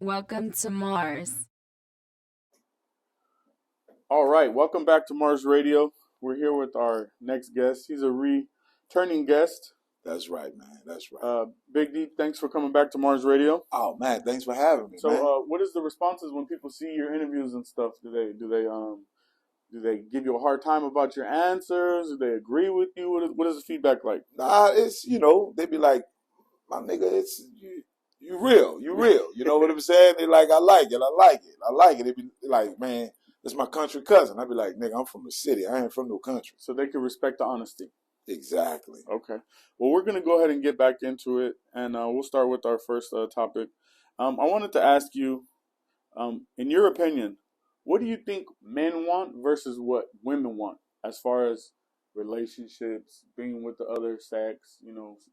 Welcome to Mars. All right, welcome back to Mars Radio. We're here with our next guest. He's a returning guest. That's right, man. That's right. Big D, thanks for coming back to Mars Radio. Oh man, thanks for having me. man. What is the responses when people see your interviews and stuff? Do they give you a hard time about your answers? Do they agree with you? What is the feedback like? Nah, it's they be like, my nigga, it's you real. You know what I'm saying? They like, I like it. They be like, man, it's my country cousin. I be like, nigga, I'm from the city. I ain't from no country. So they can respect the honesty. Exactly. Okay. Well, we're gonna go ahead and get back into it, and we'll start with our first topic. I wanted to ask you, in your opinion, what do you think men want versus what women want, as far as relationships, being with the other sex,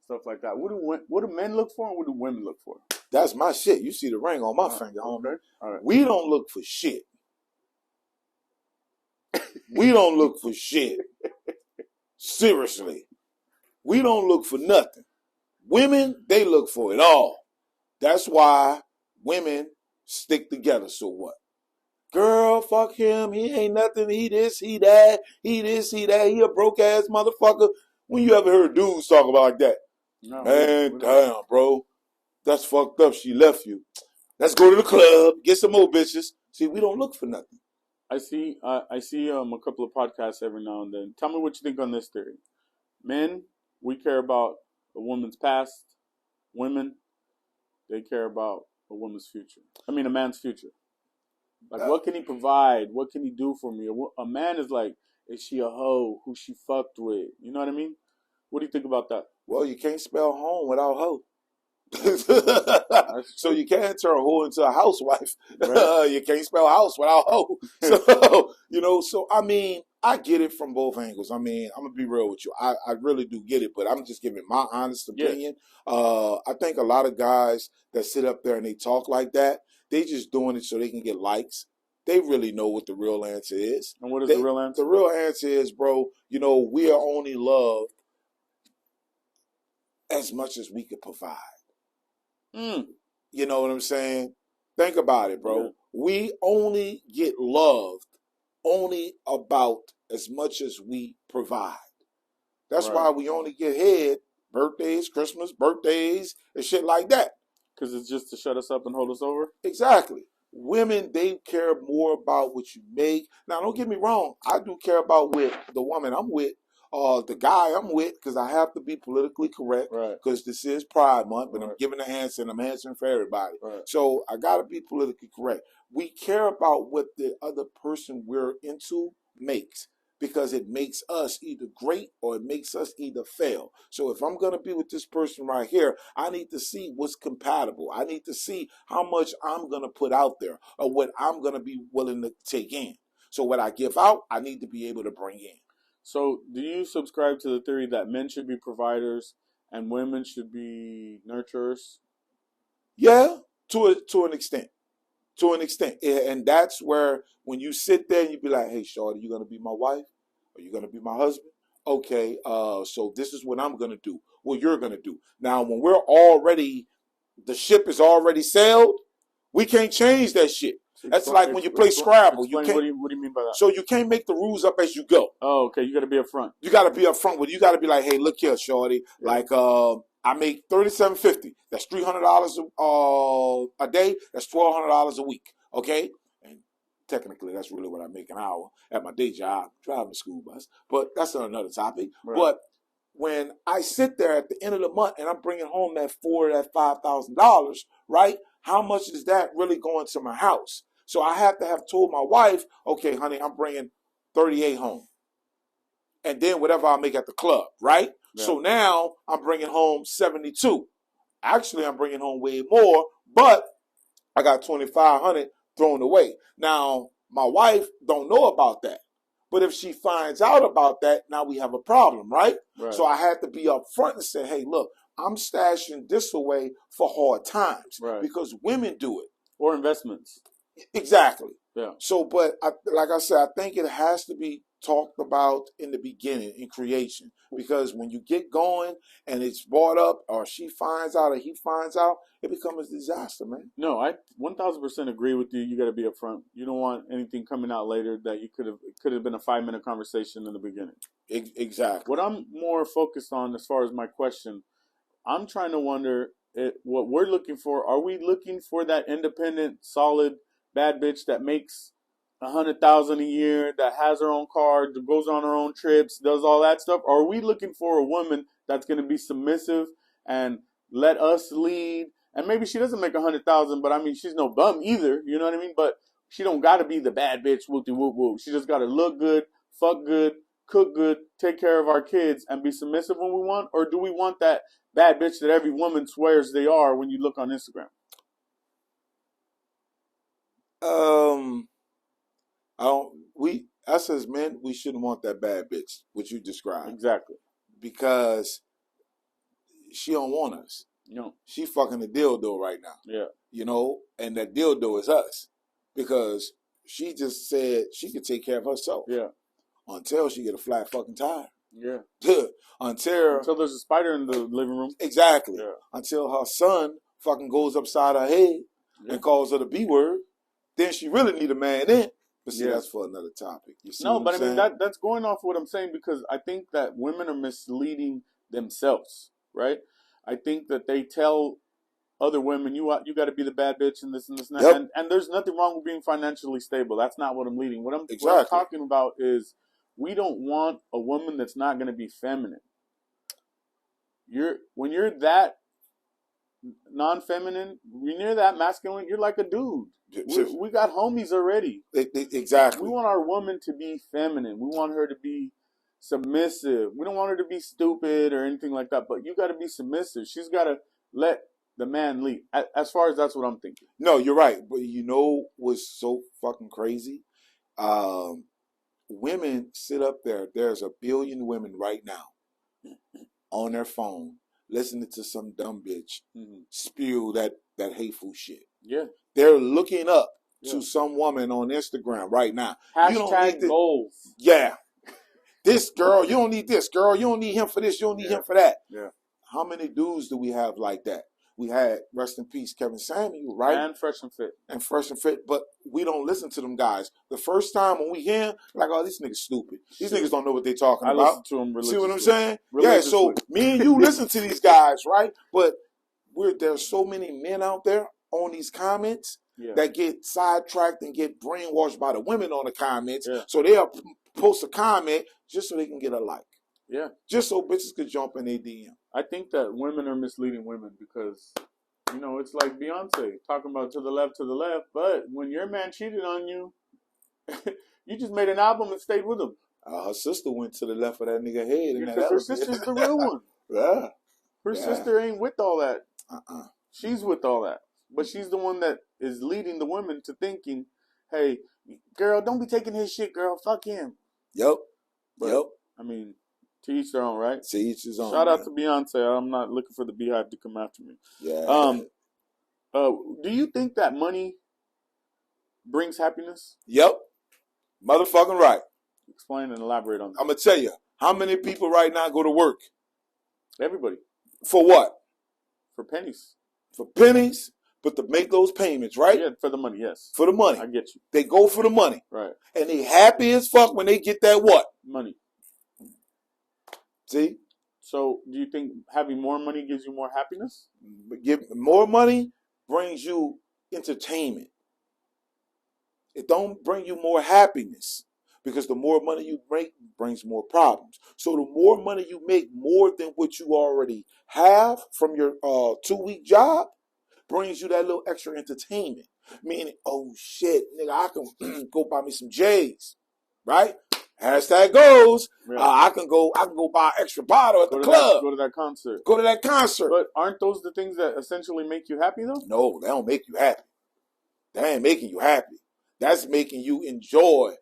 stuff like that? What do men look for, and what do women look for? That's my shit. You see the ring on my finger, homie. Okay. All right. We don't look for shit. We don't look for shit. Seriously. We don't look for nothing. Women, they look for it all. That's why women stick together. So what? Girl, fuck him. He ain't nothing. He this, he that. He this, he that. He a broke ass motherfucker. When you ever heard dudes talk about like that? No, man, damn, bro. That's fucked up. She left you. Let's go to the club. Get some more bitches. See, we don't look for nothing. I see a couple of podcasts every now and then. Tell me what you think on this theory. Men, we care about a woman's past. Women, they care about a woman's future. I mean, a man's future. Like, what can he provide? What can he do for me? A man is like, is she a hoe? Who she fucked with? You know what I mean? What do you think about that? Well, you can't spell home without hoe. So you can't turn a hoe into a housewife. Right. You can't spell house without hoe. So I mean, I get it from both angles. I mean, I'm gonna be real with you. I really do get it, but I'm just giving my honest opinion. Yeah. I think a lot of guys that sit up there and they talk like that, they just doing it so they can get likes. They really know what the real answer is. And what is the real answer? The real answer is, bro, we are only loved as much as we could provide. You know what I'm saying? Think about it, bro. Yeah. We only get loved only about as much as we provide. That's right. Why we only get head birthdays, Christmas, birthdays, and shit like that. Because it's just to shut us up and hold us over? Exactly. Women, they care more about what you make. Now, don't get me wrong. I do care about with the woman I'm with. The guy I'm with, because I have to be politically correct, because this is Pride Month, but I'm giving an answer, and I'm answering for everybody. Right. So I got to be politically correct. We care about what the other person we're into makes, because it makes us either great or it makes us either fail. So if I'm going to be with this person right here, I need to see what's compatible. I need to see how much I'm going to put out there or what I'm going to be willing to take in. So what I give out, I need to be able to bring in. So do you subscribe to the theory that men should be providers and women should be nurturers? Yeah, to an extent. To an extent. And that's where when you sit there and you be like, hey, shorty, you going to be my wife? Are you going to be my husband? Okay, so this is what I'm going to do. What you're going to do. Now, when the ship is already sailed, we can't change that shit. That's like when you play Scrabble. What do you mean by that? So you can't make the rules up as you go. Oh, okay. You got to be up front. You got to be up front with. You got to be like, hey, look here, shorty. Yeah. Like, I make $37.50. That's $300 a day. That's $1,200 a week. Okay, and technically that's really what I make an hour at my day job driving the school bus. But that's another topic. Right. But when I sit there at the end of the month and I'm bringing home that $5,000, right? How much is that really going to my house? So I have to have told my wife, okay, honey, I'm bringing 38 home. And then whatever I make at the club, right? Yeah. So now I'm bringing home 72. Actually, I'm bringing home way more, but I got 2,500 thrown away. Now, my wife don't know about that. But if she finds out about that, now we have a problem, right? So I had to be up front and say, hey, look, I'm stashing this away for hard times because women do it. Or investments. Exactly. Yeah. So, but like I said, I think it has to be talked about in the beginning, in creation. Because when you get going and it's brought up, or she finds out or he finds out, it becomes a disaster, man. No, I 1000% agree with you. You got to be upfront. You don't want anything coming out later that you could have been a 5-minute conversation in the beginning. Exactly. What I'm more focused on as far as my question, I'm trying to wonder what we're looking for. Are we looking for that independent, solid, bad bitch that makes $100,000 a year, that has her own car, that goes on her own trips, does all that stuff? Or are we looking for a woman that's going to be submissive and let us lead? And maybe she doesn't make $100,000, but I mean, she's no bum either. You know what I mean? But she don't got to be the bad bitch, whoop whoop whoop. She just got to look good, fuck good, cook good, take care of our kids, and be submissive when we want? Or do we want that bad bitch that every woman swears they are when you look on Instagram? Us as men, we shouldn't want that bad bitch, which you described. Exactly. Because she don't want us. No. She fucking a dildo right now. Yeah. You know, and that dildo is us. Because she just said she could take care of herself. Yeah. Until she get a flat fucking tire. Yeah. Until there's a spider in the living room. Exactly. Yeah. Until her son fucking goes upside her head and calls her the B word. Then she really need a man in. But see, that's for another topic. You see no, what but I'm I mean, saying? that's going off what I'm saying, because I think that women are misleading themselves, right? I think that they tell other women, you got to be the bad bitch and this and this and that. Yep. And there's nothing wrong with being financially stable. That's not what I'm leading. What I'm talking about is we don't want a woman that's not going to be feminine. When you're that non-feminine, when you're that masculine, you're like a dude. We got homies already. Exactly. We want our woman to be feminine. We want her to be submissive. We don't want her to be stupid or anything like that, but you got to be submissive. She's got to let the man lead. As far as that's what I'm thinking. No, you're right. But you know what's so fucking crazy? Women sit up there. There's 1 billion women right now on their phone listening to some dumb bitch spew that hateful shit. Yeah. They're looking up to some woman on Instagram right now. Hashtag goals. Yeah. This girl, you don't need this. Girl, you don't need him for this. You don't need him for that. Yeah. How many dudes do we have like that? We had, rest in peace, Kevin Samuel, right? And Fresh and Fit. But we don't listen to them guys. The first time when we hear him, like, oh, these niggas stupid. These niggas don't know what they're talking about. I listen to them religiously. See what I'm saying? Yeah, so me and you listen to these guys, right? But there's so many men out there on these comments that get sidetracked and get brainwashed by the women on the comments. Yeah. So they'll post a comment just so they can get a like. Yeah. Just so bitches could jump in their DM. I think that women are misleading women because, it's like Beyonce talking about to the left, but when your man cheated on you, you just made an album and stayed with him. Her sister went to the left of that nigga head. Because her sister's the real one. Yeah. Her sister ain't with all that. She's with all that. But she's the one that is leading the women to thinking, hey, girl, don't be taking his shit, girl. Fuck him. Yep. But, I mean, to each their own, right? To each his own. Shout out to Beyonce. I'm not looking for the Beehive to come after me. Yeah. Do you think that money brings happiness? Yep. Motherfucking right. Explain and elaborate on that. I'm going to tell you, how many people right now go to work? Everybody. For what? For pennies. For pennies, but to make those payments, right? Yeah, for the money, yes. For the money. I get you. They go for the money. Right. And they happy as fuck when they get that what? Money. See? So, do you think having more money gives you more happiness? More money brings you entertainment. It don't bring you more happiness, because the more money you make brings more problems. So the more money you make, more than what you already have from your 2-week job, brings you that little extra entertainment. Meaning, oh shit, nigga, I can go buy me some J's, right? Hashtag goes. Yeah. I can go buy an extra bottle at the club. Go to that concert. Go to that concert. But aren't those the things that essentially make you happy, though? No, they don't make you happy. They ain't making you happy. That's making you enjoy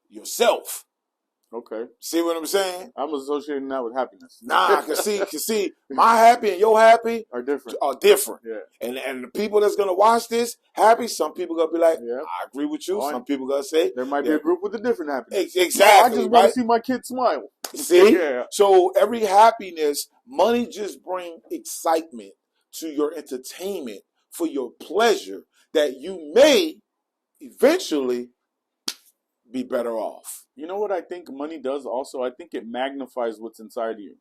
yourself. Okay. See what I'm saying? I'm associating that with happiness. Nah, cause see, my happy and your happy Are different. are different. Yeah. And the people that's gonna watch this happy, some people gonna be like, Yeah. I agree with you. Oh, Some people gonna say there might be a group with a different happiness. Exactly. Oh, I just want right? to see my kid smile. See? Yeah. So every happiness, money just bring excitement to your entertainment for your pleasure that you may eventually be better off. You know what I think money does also? I think it magnifies what's inside of you.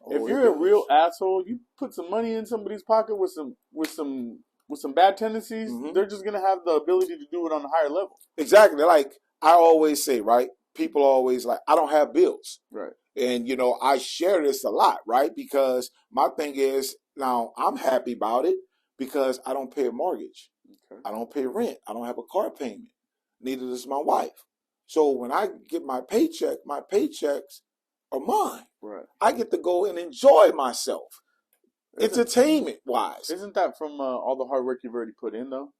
Oh, If you're a real asshole, you put some money in somebody's pocket with some bad tendencies, they're just gonna have the ability to do it on a higher level. Exactly. Like I always say, right? People always like, I don't have bills. Right. And, you know, I share this a lot, right? Because my thing is, now I'm happy about it because I don't pay a mortgage. Okay. I don't pay rent. I don't have a car payment. Neither does my wife. So when I get my paychecks are mine. Right. I get to go and enjoy myself, entertainment-wise. Isn't that from all the hard work you've already put in, though?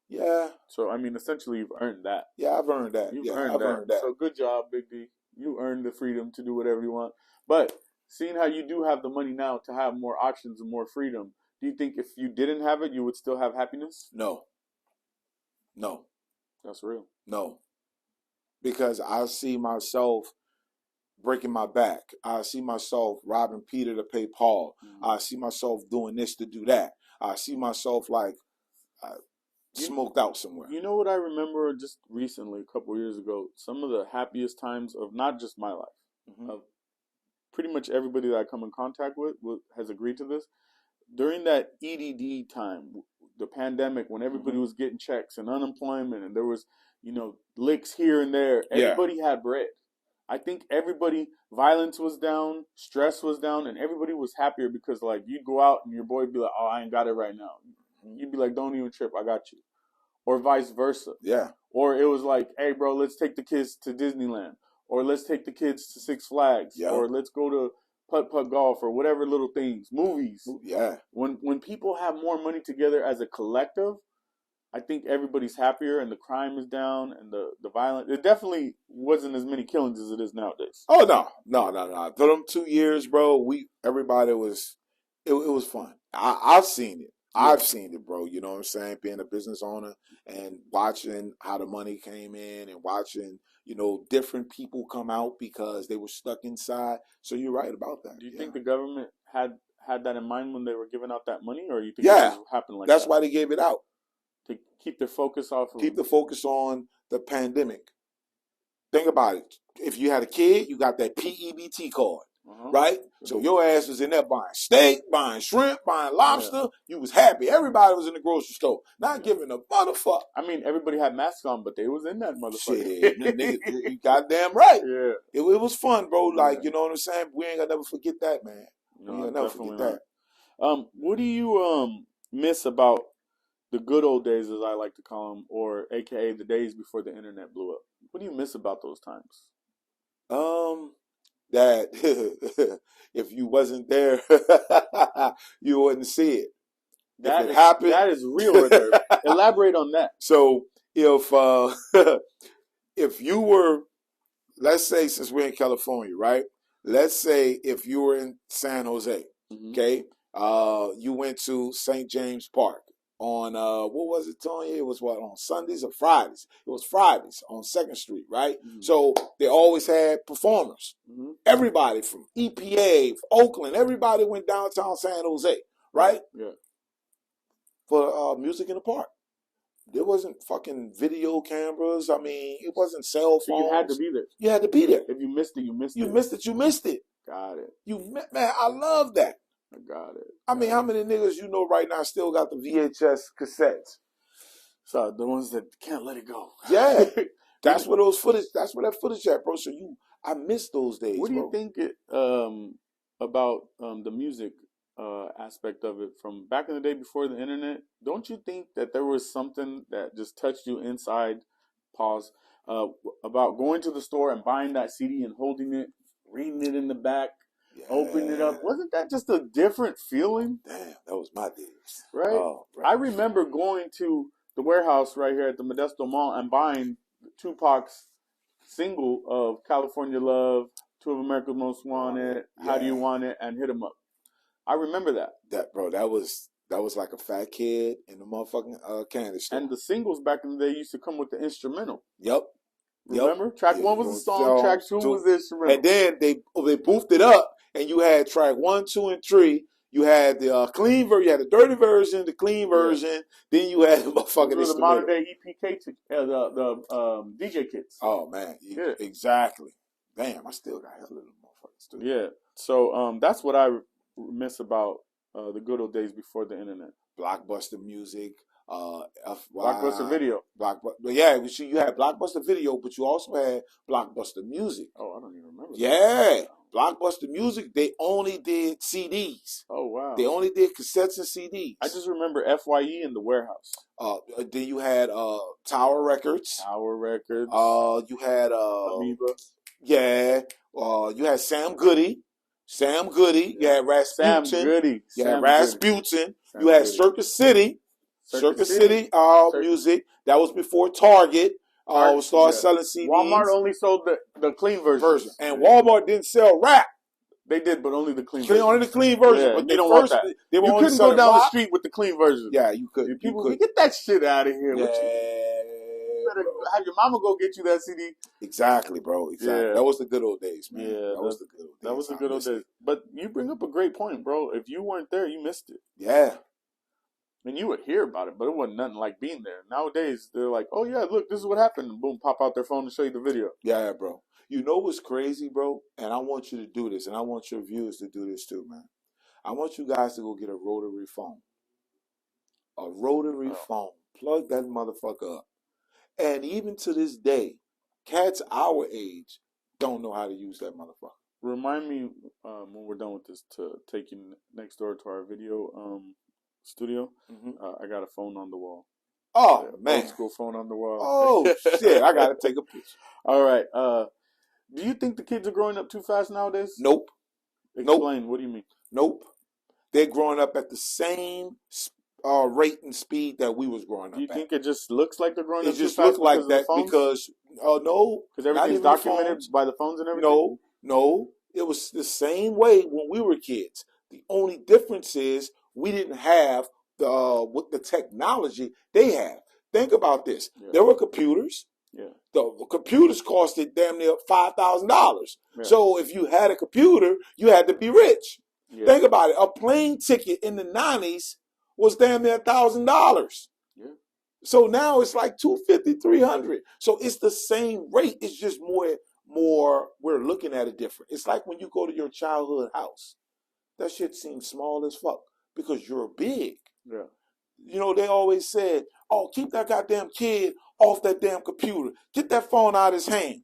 Yeah. So, I mean, essentially, you've earned that. Yeah, I've earned that. You've earned that. So, good job, Big D. You earned the freedom to do whatever you want. But seeing how you do have the money now to have more options and more freedom, do you think if you didn't have it, you would still have happiness? No. That's real. No. Because I see myself breaking my back. I see myself robbing Peter to pay Paul. I see myself doing this to do that. I see myself like smoked out somewhere. You know what I remember just recently, a couple of years ago? Some of the happiest times of not just my life, of pretty much everybody that I come in contact with has agreed to this. During that EDD time, the pandemic, when everybody was getting checks and unemployment, and there was, licks here and there, everybody had bread. I think violence was down, stress was down, and everybody was happier because, like, you'd go out and your boy would be like, oh, I ain't got it right now. You'd be like, don't even trip, I got you. Or vice versa. Yeah. Or it was like, hey, bro, let's take the kids to Disneyland. Or let's take the kids to Six Flags. Yeah. Or let's go to putt-putt golf or whatever little things. Movies. Yeah. When people have more money together as a collective, I think everybody's happier and the crime is down and the violence. It definitely wasn't as many killings as it is nowadays. Oh, no. For them 2 years, bro, everybody was, it was fun. I've seen it. I've seen it, bro. You know what I'm saying? Being a business owner and watching how the money came in and watching, different people come out because they were stuck inside. So you're right about that. Do you think the government had that in mind when they were giving out that money, or you think it just happened like that? That's why they gave it out. To keep their focus off of... Keep the focus on the pandemic. Think about it. If you had a kid, you got that PEBT card. Right? So your ass was in there buying steak, buying shrimp, buying lobster. Yeah. You was happy. Everybody was in the grocery store. Not giving a motherfucker. I mean, everybody had masks on, but they was in that motherfucker. Shit, nigga, you goddamn right. Yeah. It was fun, bro. Like, you know what I'm saying? We ain't gonna never forget that, man. No, we ain't gonna never forget that. What do you miss about the good old days, as I like to call them, or AKA the days before the internet blew up? What do you miss about those times? That if you wasn't there, you wouldn't see it. If it happened, that is real right there. Elaborate on that. So if you were, let's say, since we're in California, right? Let's say if you were in San Jose, okay, you went to St. James Park on what was it, Tony? It was on Sundays or Fridays? It was Fridays on 2nd Street, right? So they always had performers. Everybody from EPA, Oakland, everybody went downtown San Jose, right? Yeah. For music in the park. There wasn't fucking video cameras. I mean, it wasn't cell phones. So you had to be there. You had to be there. If you missed it, you missed it. You missed it. Got it. Man, I love that. I got it. I mean, how many niggas you know right now still got the VHS cassettes? So the ones that can't let it go. Yeah. That's where that footage at, bro. So I miss those days. What do you think about the music aspect of it from back in the day before the internet? Don't you think that there was something that just touched you inside, about going to the store and buying that CD and holding it, reading it in the back, opening it up? Wasn't that just a different feeling? Damn, that was my days. Right? Oh, I remember going to the warehouse right here at the Modesto Mall and buying Tupac's single of California Love, Two of America's Most Wanted, How Do You Yeah. Want It, and Hit 'Em Up. I remember that. That was like a fat kid in the motherfucking candy store. And the singles back in the day used to come with the instrumental. Yep. Remember? Track 1 was the song, track 2 was the instrumental. And then they boofed it up, and you had track 1, 2, and 3. You had the clean version, you had the dirty version, the clean version. Then you had the motherfucking the modern day EPK, the DJ kits. Oh man, Yeah, exactly. Damn, I still got hella little motherfuckers too. Yeah, so that's what I miss about the good old days before the internet. Blockbuster music, Blockbuster video. Yeah, you had Blockbuster video, but you also had Blockbuster music. Oh, I don't even remember. Yeah, Blockbuster music. They only did CDs. Oh wow. They only did cassettes and CDs. I just remember FYE in the warehouse. Then you had Tower Records. Tower Records. You had Amoeba. Yeah. You had Sam Goody. Sam Goody. You had Rasputin. Sam Goody. You had Rasputin. You had Circus City. Circus City music. That was before Target started selling CDs. Walmart only sold the clean version. And Walmart didn't sell rap. They did, but only the clean version. Only the clean version. Yeah, but they don't want that. You couldn't go down the street with the clean version. Yeah, you could. People could get that shit out of here. Yeah. You better have your mama go get you that CD. Exactly, bro. Exactly. Yeah. That was the good old days, man. Yeah, that was the good old days. That was the good old days. But you bring up a great point, bro. If you weren't there, you missed it. Yeah. And you would hear about it, but it wasn't nothing like being there. Nowadays, they're like, oh, yeah, look, this is what happened. And boom, pop out their phone and show you the video. Yeah, bro. You know what's crazy, bro? And I want you to do this, and I want your viewers to do this too, man. I want you guys to go get a rotary phone. A rotary phone. Plug that motherfucker up. And even to this day, cats our age don't know how to use that motherfucker. Remind me when we're done with this to take you next door to our video studio. Mm-hmm. I got a phone on the wall. Oh, man. Old school phone on the wall. Oh, shit. I got to take a picture. All right. Do you think the kids are growing up too fast nowadays? Nope. Explain. Nope. What do you mean? Nope. They're growing up at the same rate and speed that we was growing up at. Do you think it just looks like they're growing up too fast? It just looks like that because, no. Because everything's documented by the phones and everything? No. It was the same way when we were kids. The only difference is we didn't have the technology they have. Think about this. Yeah. There were computers. Yeah. The computers costed damn near $5,000. Yeah. So if you had a computer, you had to be rich. Yeah. Think about it. A plane ticket in the 90s was damn near $1,000. Yeah. So now it's like $250, $300. So it's the same rate. It's just more. We're looking at it different. It's like when you go to your childhood house. That shit seems small as fuck because you're big. Yeah. You know, they always said, oh, keep that goddamn kid off that damn computer. Get that phone out of his hand.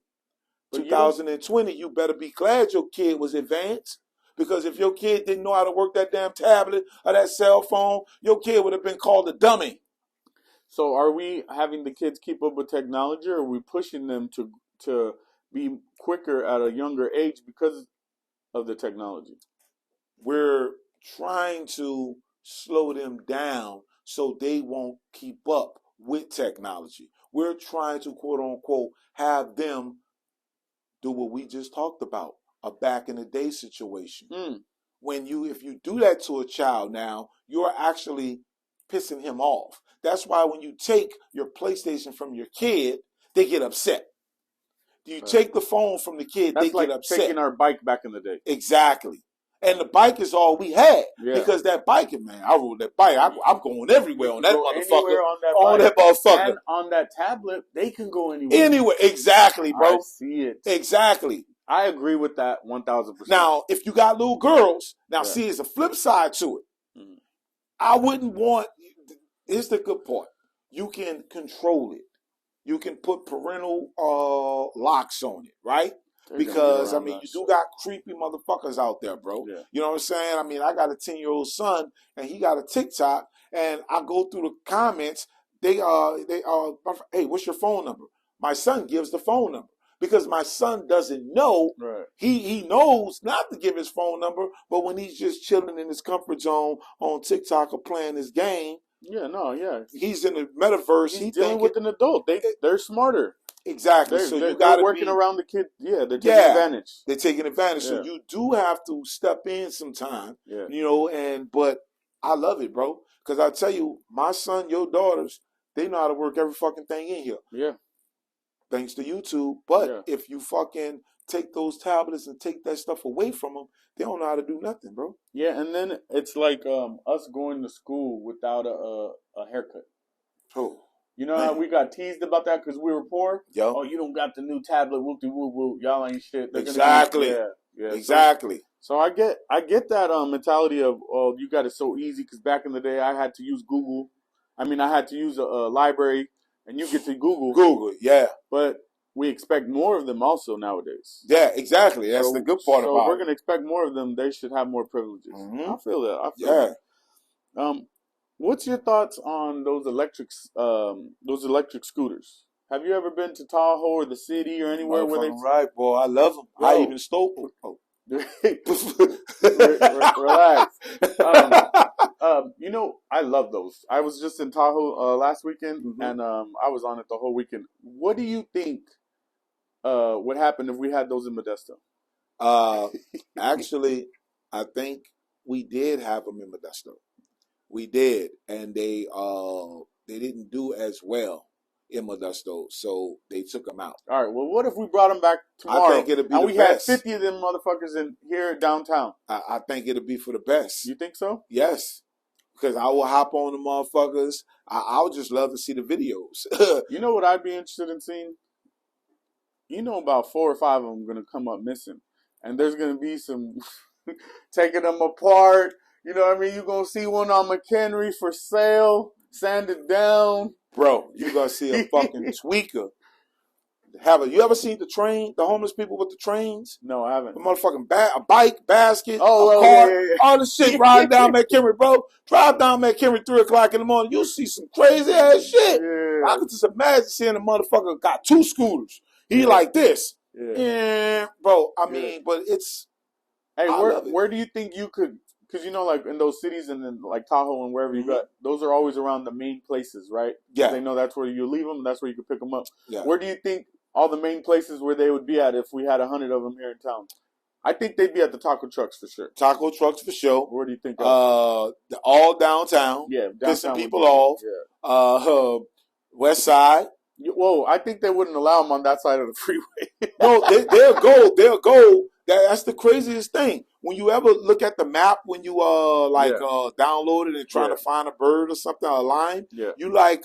But 2020, you better be glad your kid was advanced. Because if your kid didn't know how to work that damn tablet or that cell phone, your kid would have been called a dummy. So are we having the kids keep up with technology, or are we pushing them to be quicker at a younger age because of the technology? We're trying to slow them down so they won't keep up with technology. We're trying to, quote unquote, have them do what we just talked about, a back in the day situation. If you do that to a child now, you're actually pissing him off. That's why when you take your PlayStation from your kid, they get upset. You take the phone from the kid, they get upset. Taking our bike back in the day. Exactly. And the bike is all we had. Yeah. Because that bike, man, I rode that bike. I'm going everywhere on that motherfucker. On that motherfucker. And on that tablet, they can go anywhere. Anywhere. Exactly, bro. I see it. Exactly. I agree with that 1,000%. Now, if you got little girls, see, it's a flip side to it. Mm-hmm. I wouldn't want, here's the good part. You can control it. You can put parental locks on it, right? Because, I mean, you do got creepy motherfuckers out there, bro. Yeah. You know what I'm saying? I mean, I got a 10-year-old son, and he got a TikTok, and I go through the comments. Hey, what's your phone number? My son gives the phone number because my son doesn't know. Right. He knows not to give his phone number, but when he's just chilling in his comfort zone on TikTok or playing his game, he's in the metaverse. He's dealing with an adult. They're smarter. Exactly. So you They're got to working be. around the kid. Yeah, they're taking Yeah, advantage. they're taking advantage. So Yeah. you do have to step in sometime, Yeah. but I love it, bro. Because I tell you, my son, your daughters, they know how to work every fucking thing in here. Yeah. Thanks to YouTube. But Yeah. if you fucking take those tablets and take that stuff away from them, they don't know how to do nothing, bro. Yeah, and then it's like us going to school without a haircut. Oh, You know how we got teased about that because we were poor? yo, Oh, you don't got the new tablet, whoop-de-whoop-whoop. Y'all ain't shit. They're exactly. Yeah. Exactly. So I get that mentality of, oh, you got it so easy because back in the day I had to use Google. I mean, I had to use a library, and you get to Google. Google, yeah. But we expect more of them also nowadays. Yeah, exactly. That's the good part so about if we're it. going to expect more of them, they should have more privileges. Mhm. I feel that. What's your thoughts on those electric scooters? Have you ever been to Tahoe or the city or anywhere where they? Right, boy. I love them. Yo. I even stole them. Oh. Relax. I love those. I was just in Tahoe last weekend, and I was on it the whole weekend. What do you think would happen if we had those in Modesto? Actually, I think we did have them in Modesto. We did, and they didn't do as well in Modesto, so they took them out. All right. Well, what if we brought them back tomorrow? I think it'd be and the we best. had 50 of them motherfuckers in here downtown. I think it'll be for the best. You think so? Yes, because I will hop on the motherfuckers. I would just love to see the videos. You know what I'd be interested in seeing? About 4 or 5 of them going to come up missing, and there's going to be some taking them apart. You know what I mean? You're going to see one on McHenry for sale, sanded down. Bro, you're going to see a fucking tweaker. You ever seen the homeless people with the trains? No, I haven't. The motherfucking a bike, basket, a car, yeah. all the shit riding down McHenry, bro. Drive down McHenry 3 o'clock in the morning. You see some crazy ass shit. Yeah. I could just imagine seeing a motherfucker got 2 scooters. He like this. Yeah. Bro, I mean, but it's... Hey, where do you think you could... Because, like, in those cities and then, like, Tahoe and wherever you got, those are always around the main places, right? Yeah. They know that's where you leave them. That's where you can pick them up. Yeah. Where do you think all the main places where they would be at if we had 100 of them here in town? I think they'd be at the taco trucks for sure. Taco trucks for sure. Where do you think? All downtown. Yeah, downtown. Pissing people off. Yeah. West side. Whoa, I think they wouldn't allow them on that side of the freeway. No, they'll go. That's the craziest thing. When you ever look at the map, when you download it and trying to find a bird or something, a line, you like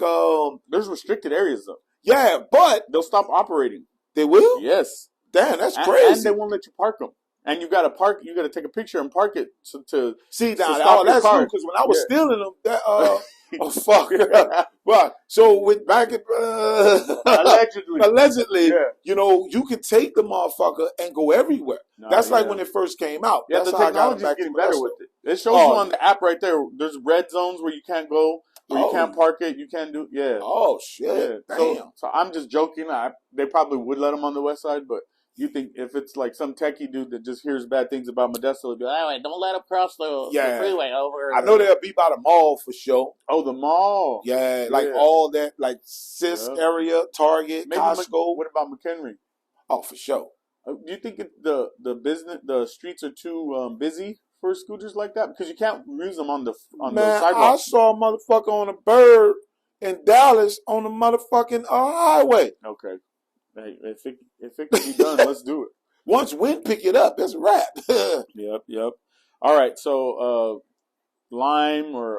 there's restricted areas though. Yeah, but they'll stop operating. They will? Yes. Damn, that's crazy. And they won't let you park them. And you got to take a picture and park it to see now. That's cool because when I was stealing them, that oh fuck, right? So with back at allegedly, you can take the motherfucker and go everywhere. That's like when it first came out. Yeah, that's the how technology's getting better with it. It shows you on the app right there. There's red zones where you can't go, where you can't park it. You can't do Oh shit! Yeah. Damn. So I'm just joking. They probably would let them on the west side, but. You think if it's like some techie dude that just hears bad things about Modesto, he'd be like, all right, don't let him cross the freeway over. I know they'll be by the mall for sure. Oh, the mall. Yeah, like all that, like Cis area, Target, Costco. What about McHenry? Oh, for sure. Do you think the streets are too busy for scooters like that? Because you can't use them on those sidewalks. I saw a motherfucker on a bird in Dallas on the motherfucking highway. Okay. Hey, if it can be done, let's do it. Once wind pick it up, that's a wrap. Yep. All right, so Lime or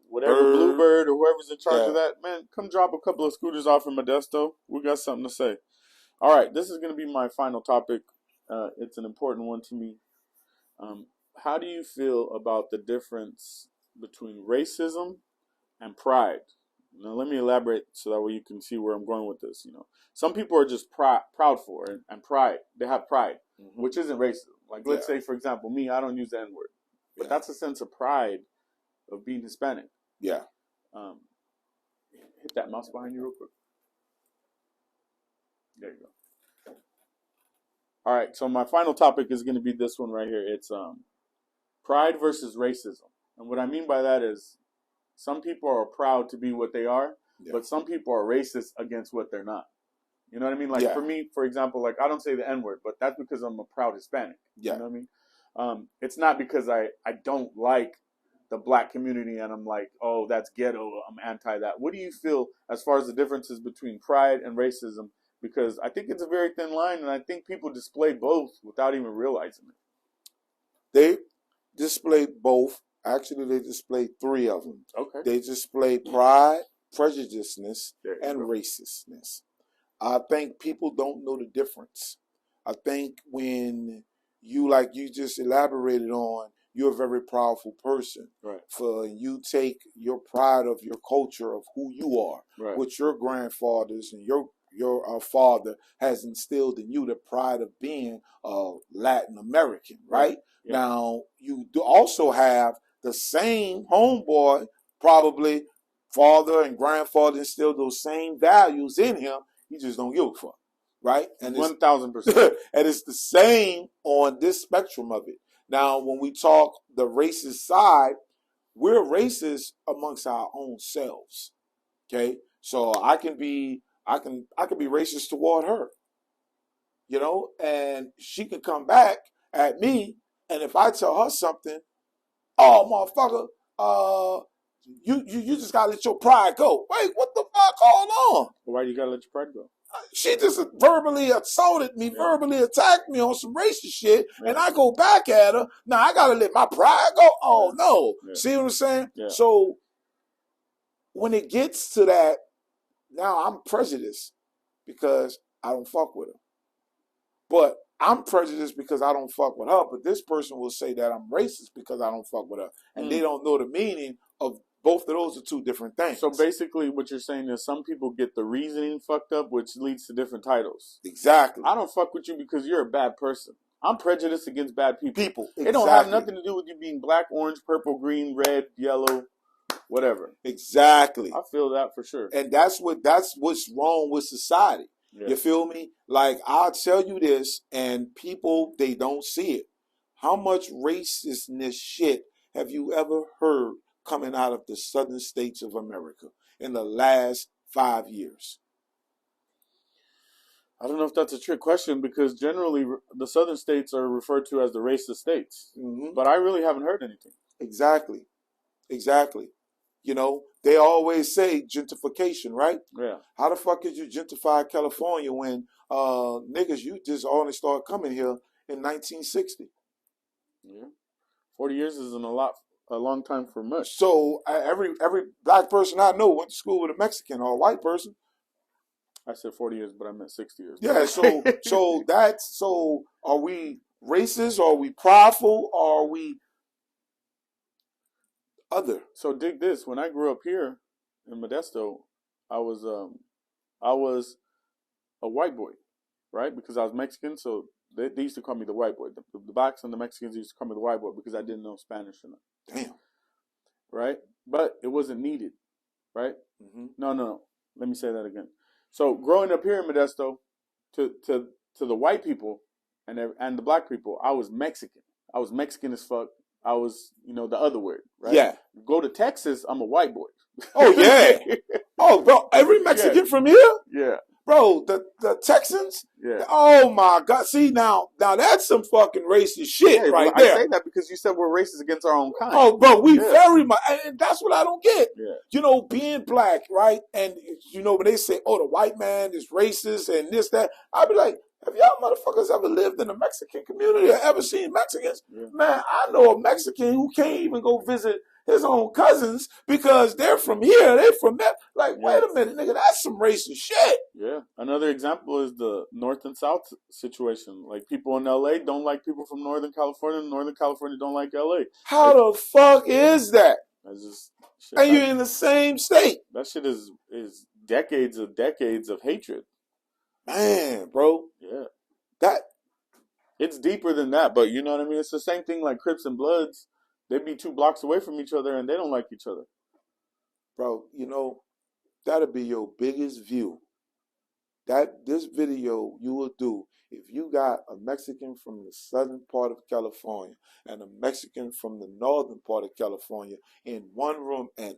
whatever, Bluebird or whoever's in charge of that, man, come drop a couple of scooters off in Modesto. We got something to say. All right, this is going to be my final topic. It's an important one to me. How do you feel about the difference between racism and pride? Now, let me elaborate so that way you can see where I'm going with this. Some people are just proud for it and pride. They have pride, which isn't racism. Like, let's say, for example, me, I don't use the N-word. But that's a sense of pride of being Hispanic. Yeah. Hit that mouse behind you real quick. There you go. All right, so my final topic is going to be this one right here. It's pride versus racism. And what I mean by that is some people are proud to be what they are, but some people are racist against what they're not. You know what I mean? Like Yeah. for me, for example, like I don't say the N word, but that's because I'm a proud Hispanic. Yeah. You know what I mean? It's not because I don't like the black community and I'm like, oh, that's ghetto. I'm anti that. What do you feel as far as the differences between pride and racism? Because I think it's a very thin line, and I think people display both without even realizing it. They display both. Actually, they display three of them. Okay. They display pride, prejudiceness, There you and go. racistness. I think people don't know the difference. I think when you, like you just elaborated on, you're a very powerful person. Right. For you take your pride of your culture, of who you are, Right. what your grandfathers and your father has instilled in you, the pride of being Latin American, right? Yeah. Now, you do also have the same homeboy, probably father and grandfather instilled those same values in him. You just don't give a fuck, right? And 1,000%. and it's the same on this spectrum of it. Now, when we talk the racist side, we're racist amongst our own selves. Okay, so I can be racist toward her, you know, and she can come back at me, and if I tell her something, oh motherfucker, you just gotta let your pride go. Wait, what the fuck? Hold on. Why do you gotta let your pride go? She just verbally assaulted me, verbally attacked me on some racist shit, and I go back at her. Now I gotta let my pride go? Oh no. See what I'm saying? Yeah. So when it gets to that, now I'm prejudiced because I don't fuck with her. But I'm prejudiced because I don't fuck with her. But this person will say that I'm racist because I don't fuck with her. And they don't know the meaning of both of those are two different things. So basically what you're saying is some people get the reasoning fucked up, which leads to different titles. Exactly. I don't fuck with you because you're a bad person. I'm prejudiced against bad people. Exactly. It don't have nothing to do with you being black, orange, purple, green, red, yellow, whatever. Exactly. I feel that for sure. And that's what's wrong with society. Yeah. You feel me? Like, I'll tell you this, and people, they don't see it. How much racistness shit have you ever heard coming out of the southern states of America in the last 5 years? I don't know if that's a trick question because generally the southern states are referred to as the racist states. Mm-hmm. But I really haven't heard anything. Exactly. Exactly. You know, they always say gentrification, right? Yeah. How the fuck could you gentrify California when niggas, you just only started coming here in 1960? Yeah. 40 years isn't a long time for much. So every black person I know went to school with a Mexican or a white person. I said 40 years, but I meant 60 years. Yeah, so are we racist? Or are we prideful? Or are we other? So dig this. When I grew up here in Modesto, I was a white boy, right? Because I was Mexican, so they used to call me the white boy. The blacks and the Mexicans used to call me the white boy because I didn't know Spanish enough. Damn. Right? But it wasn't needed, right? Mm-hmm. No. Let me say that again. So growing up here in Modesto, to the white people and the black people, I was Mexican. I was Mexican as fuck. I was, the other word, right? Yeah. Go to Texas, I'm a white boy. Oh, yeah. Oh, bro, every Mexican from here? Yeah. Bro, the Texans? Yeah. Oh, my God. See, now that's some fucking racist shit right there. I say that because you said we're racist against our own kind. Oh, bro, we very much. And that's what I don't get. Yeah. Being black, right? And, when they say, oh, the white man is racist and this, that, I'd be like, have y'all motherfuckers ever lived in a Mexican community or ever seen Mexicans? Yeah. Man, I know a Mexican who can't even go visit his own cousins because they're from here. They're from that. Like, wait a minute, nigga, that's some racist shit. Yeah. Another example is the North and South situation. Like, people in L.A. don't like people from Northern California. Northern California don't like L.A. How the fuck is that? That's just shit. And you're in the same state. That shit is decades of hatred. Man, bro. Yeah. It's deeper than that, but you know what I mean? It's the same thing like Crips and Bloods. They'd be 2 blocks away from each other and they don't like each other. Bro, that'll be your biggest view. This video you will do if you got a Mexican from the southern part of California and a Mexican from the northern part of California in one room and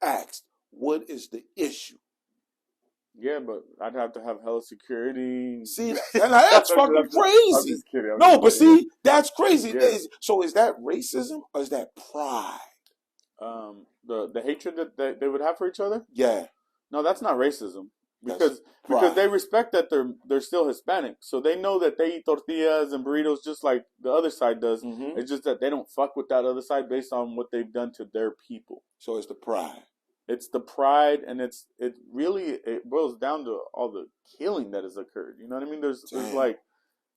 asked, what is the issue? Yeah, but I'd have to have hella security. See, and that's fucking crazy. I'm just kidding. No, but see, that's crazy. Yeah. So is that racism or is that pride? The hatred that they would have for each other. Yeah. No, that's not racism because pride. they respect that they're still Hispanic, so they know that they eat tortillas and burritos just like the other side does. Mm-hmm. It's just that they don't fuck with that other side based on what they've done to their people. So it's the pride. It's the pride, and it boils down to all the killing that has occurred. You know what I mean? There's like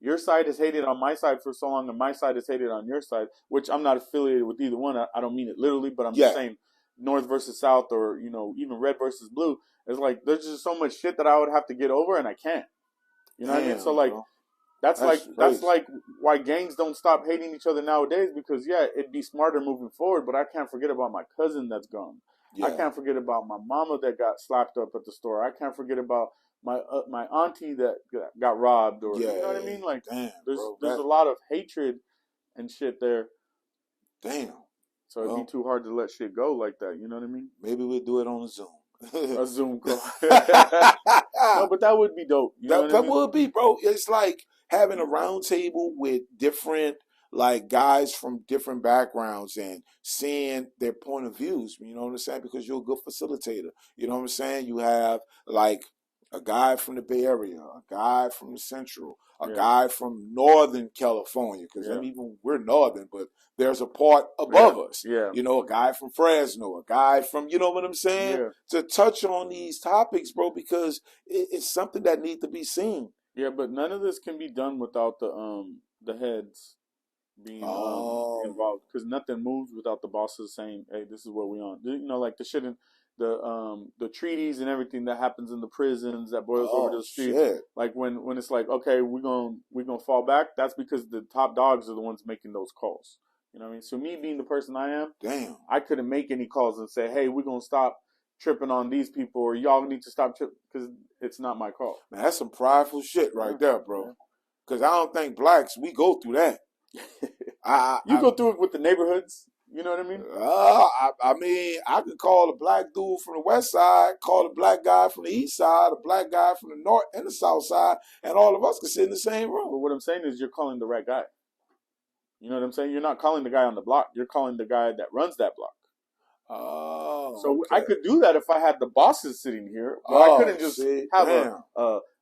your side is hated on my side for so long, and my side is hated on your side. Which I'm not affiliated with either one. I don't mean it literally, but I'm just saying North versus South, or even red versus blue. It's like there's just so much shit that I would have to get over, and I can't. You know what I mean? So like, bro. That's like why gangs don't stop hating each other nowadays. Because it'd be smarter moving forward, but I can't forget about my cousin that's gone. Yeah. I can't forget about my mama that got slapped up at the store. I can't forget about my auntie that got robbed. Or you know what I mean? Like, there's a lot of hatred and shit there. Damn. So it'd be too hard to let shit go like that. You know what I mean? Maybe we'll do it on a Zoom. A Zoom call. No, but that would be dope. You know that would be, bro. It's like having a round table with different like guys from different backgrounds and seeing their point of views. You know what I'm saying? Because you're a good facilitator. You know what I'm saying? You have like a guy from the Bay Area, a guy from the Central, a guy from Northern California, because even we're Northern, but there's a part above us. Yeah. You know, a guy from Fresno, a guy from, you know what I'm saying? Yeah. To touch on these topics, bro, because it's something that needs to be seen. Yeah, but none of this can be done without the heads being involved, because nothing moves without the bosses saying, "Hey, this is what we on." You know, like the shit in the treaties and everything that happens in the prisons that boils over to the streets. Shit. Like when it's like, okay, we're gonna fall back. That's because the top dogs are the ones making those calls. You know what I mean? So me being the person I am, I couldn't make any calls and say, "Hey, we're gonna stop tripping on these people," or "Y'all need to stop tripping," because it's not my call. Man, that's some prideful shit right there, bro. Because I don't think blacks, we go through that. You go through it with the neighborhoods. You know what I mean? I mean, I could call a black dude from the west side, call a black guy from the east side, a black guy from the north and the south side, and all of us could sit in the same room. But what I'm saying is you're calling the right guy. You know what I'm saying? You're not calling the guy on the block. You're calling the guy that runs that block. Oh, so I could do that if I had the bosses sitting here, but I couldn't just have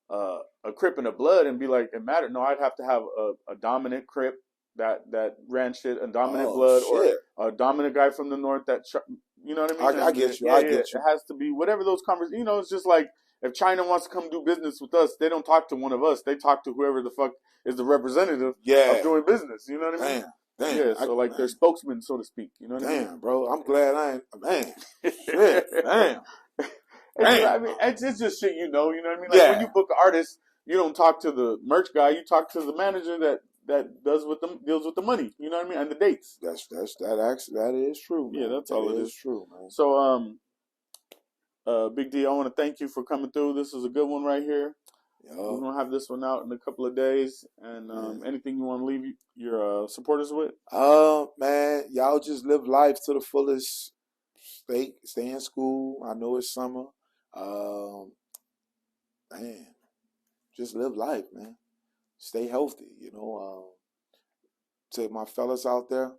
a Crip and a Blood and be like, it mattered. No, I'd have to have a dominant Crip that ran shit, a dominant Blood, or a dominant guy from the north that, you know what I mean? I get you. I get you. It has to be whatever those conversations. You know, it's just like if China wants to come do business with us, they don't talk to one of us. They talk to whoever the fuck is the representative of doing business. You know what I mean? Damn. Yeah, so their spokesman, so to speak. You know what I mean? Damn, bro. I'm glad I ain't. Man. Shit. Damn. I mean, it's just shit you know what I mean? Like when you book an artist, you don't talk to the merch guy, you talk to the manager that deals with the money. You know what I mean? And the dates. That is true, man. Yeah, that's all it is. True, man. So Big D, I want to thank you for coming through. This is a good one right here. We're going to have this one out in a couple of days. And anything you want to leave your supporters with? Man, y'all just live life to the fullest. Stay in school. I know it's summer. Man, just live life, man. Stay healthy, you know. To my fellas out there,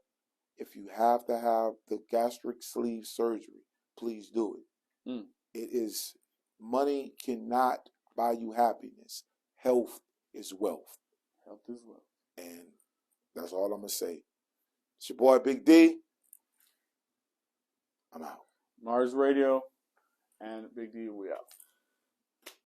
if you have to have the gastric sleeve surgery, please do it. It is, money cannot buy you happiness. Health is wealth. Health is wealth. And that's all I'm going to say. It's your boy, Big D. I'm out. Mars Radio and Big D, we out.